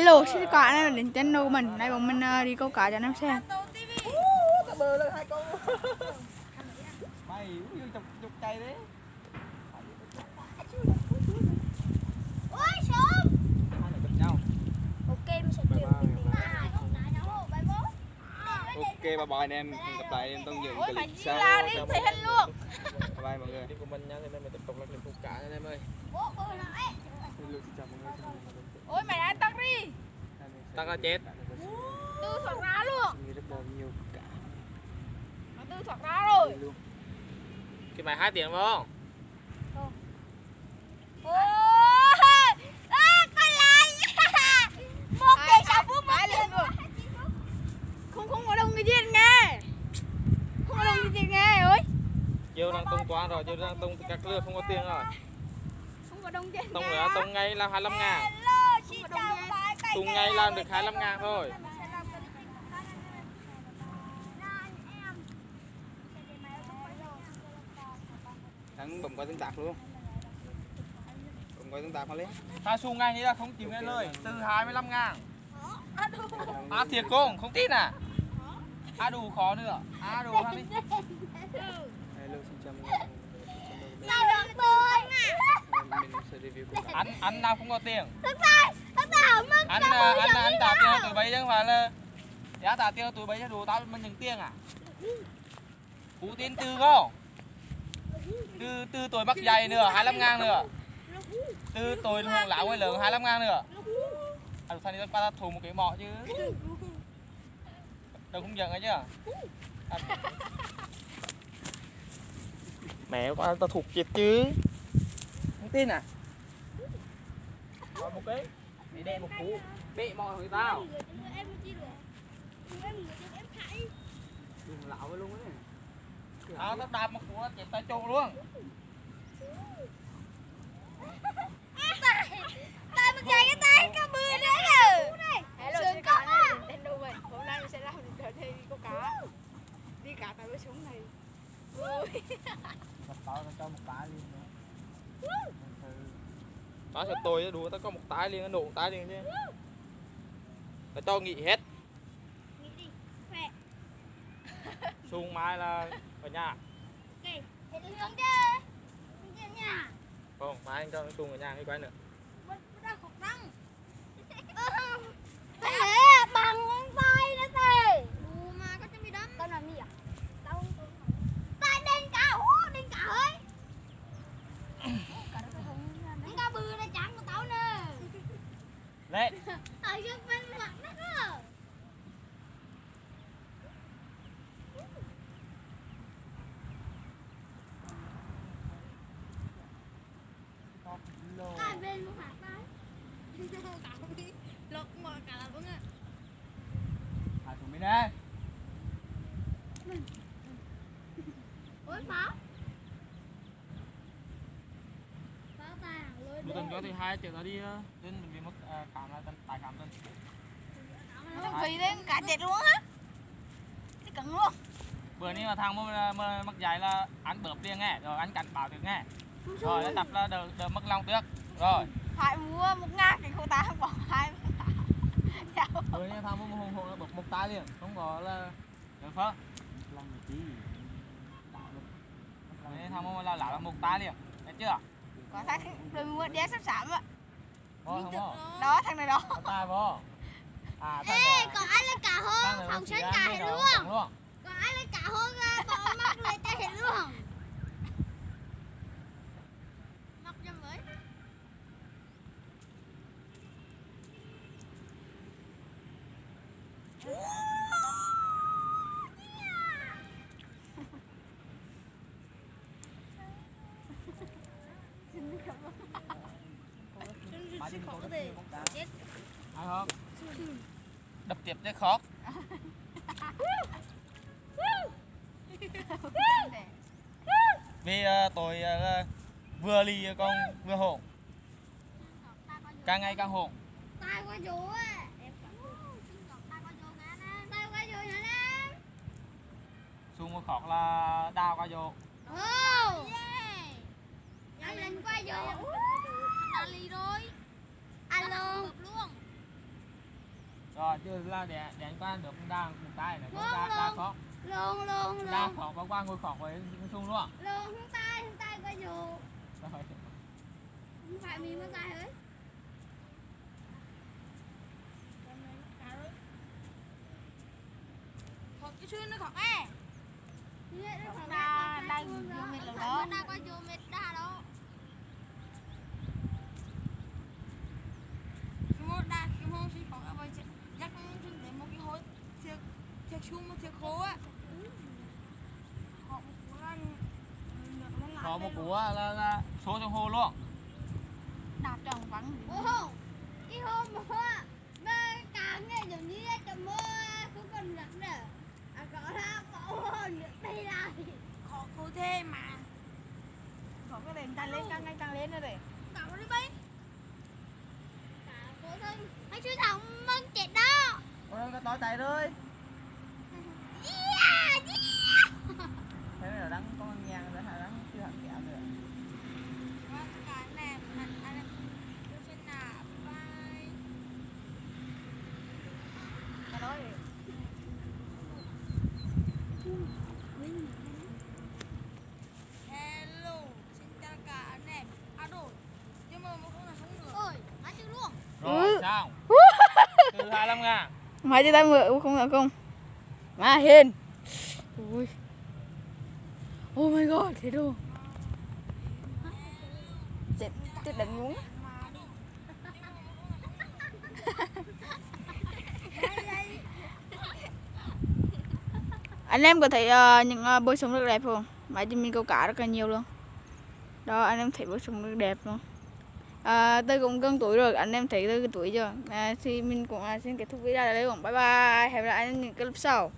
Hello, xin chào các bạn đến channel của mình. Nay bọn mình đi câu cá cho anh em xem. Bơ lên hai con. Mày chục cây đấy. Ôi xuống. Hai người gặp nhau. Ok mình sẽ chuyển Ok bye bye anh em, gặp lại em trong những clip sau. Thấy hình luôn. Bye bye mọi người. Đi cùng mình nha, thì mình tiếp tục là câu cá anh em ơi. Hello, xin chào mọi người. Ôi mày ăn tắc đi. Tắc là chết. Tư thoát ra luôn. Rất là nhiều cá. Nó tư thoát ra rồi. Cái mày 2 tiếng không? Ôi con lại 1,6 phút 1 tiếng rồi. Không có đông cái gì nghe. Không có đông cái gì nghe ơi. Chiều đang tung quá rồi, chiều đang tung các lừa không có tiền rồi. Không có đông tiền. Tung nữa, tung ngay là 25.000. Tung ngay làm được 25.000 thôi. Thằng bấm qua tương tác luôn. Bấm qua tương tác mà lên. Hai xu ngay là không chịu nghe lời, từ 25.000. À thiệt không tin à? À đủ khó nữa. À đủ ha đi. Hello xin chào mọi người. Sao được tôi Mình sẽ review của bạn. Anh nào không có tiền. Anh trả tiền tụi bay chứ không phải là giá trả tiền tụi bay cho đủ tao mình nhận tiền à? Cú tin từ không? Từ tôi bắt dày nữa 25.000 nữa. Từ tôi hồng lão quay lượng 25.000 nữa. À thằng này ta thù một cái mọ chứ. Đâu không giận ấy chứ. Mẹ quá tao thuộc chết chứ. Không tin à? Rồi một cái. Mày đem một cú. Bị mọi người tao. Đừng lão luôn á. Tao đạp một cú chết tao trộn luôn. Tay một cái tay cá bự đấy rồi. Hello, xin chào các bạn đến channel mình. Hôm nay mình sẽ làm đợt đi câu cá. Đi cá tại với súng này. Ui. Tao cho một tái liền nữa. Tao sẽ tôi đùa tao có một tái liền, nổ một tái liền chứ. Tao cho nghỉ hết. Nghỉ đi. Khỏe. Xuông mai là ở nhà. Ok. Để hướng chứ. Hướng nhà. Không, mai anh cho nó xuông ở nhà cái quay nữa. Vẫn đang khóc răng. Thế bằng tay nữa tê. Đù mà có chân bị đâm. Tao làm gì à? Tao tay đen cả hú, đen cả hơi. Đen cả bự là trắng của tao nè. Đấy. Ở trước bên mặt đó cơ. Hai bên một hạt đấy. Lột mà cả là vững à. Hai thùng bên đây. Ôi pháo. Pháo tài lôi Một tuần cho thì 2 triệu nó đi đến vì mất khám là tài khám tân. Nó phí đến cả chết luôn á. Cái cứng luôn. Bữa nay mà thằng mất dài là ăn bợp liền nghe, rồi anh cảnh bảo được nghe. Rồi nó tập là đỡ mất lòng trước. Rồi. Phải mua 1.000 cái khô tá bỏ 2. Bữa nay thằng mua hùng là bợp một tay liền, không có là được không? Lòng một tí. Bữa nay thằng mua là một tay liền, thấy chưa? Có thấy rồi mua đĩa sắp sảm á. Vô không vô? Đó thằng này đó. Có tay vô. À thằng ê, còn ai lên cả hôn, phòng sinh cả hết luôn. luôn. Còn ai lên cả hôn ra, bỏ mắt lên cả hết luôn. Mọc cho mới. Hay không? Đập tiếp tới khó. Vì tôi vừa ly con vừa hồn. Càng ngày càng hồn. Tay qua vô á. Tay qua vô nè nè. Tay qua vô nè nè. Xuống một khóc là đào qua vô. Oh. Yeah. Anh lên qua vô. Ly rồi. Alo. Luôn. Rồi chưa là để anh qua được đang một tay này đa khó Luôn đa khó và qua ngồi khó với xung luôn. Luôn không tay coi dù. Rồi. Không phải mình có tay hết. Còn cái xuyên nó còn e. Đang vô mệt rồi đó. Đang qua vô mệt đà đó. Cái môn chỉ có vậy chứ. Chắc để một cái hối thiệt chung một thiệt khô á. Họ cũng là Có một cú là số trong hồ luôn. đạp tròn vắng. Ồ, cái hôm mà càng nghe giống như chầm mơ cũng còn lật nữa. À có ra có hơn được đây này. Khó khô thế mà. Khó cái đèn tăng lên càng lên nữa đấy. Cả đi bay. Cả cố thân. Anh chưa thằng măng chết đó. Ôi nó tối chạy rồi. Yeah. Thế là đắng con nhang nữa hả, đắng chưa hẳn kẹo nữa. Cái này anh đưa trên nạ vai. Cái đó thì hello, xin chào cả anh em. À đồ, nhưng mà một con là không được. Ôi, má chưa luôn. Rồi sao? Từ 25.000. Máy cho tay mượn không được không? Mà hiền. Ui. Oh my god, thế đâu? Chết đánh nhúng. Anh em có thấy những bơi sông rất đẹp không? Máy cho mình câu cá rất là nhiều luôn. Đó, anh em thấy bơi sông rất đẹp luôn. Tôi cũng gần tuổi rồi, anh em thấy tôi cái tuổi chưa? Thì mình cũng xin kết thúc video tại đây. Bye bye, hẹn gặp lại anh những clip sau.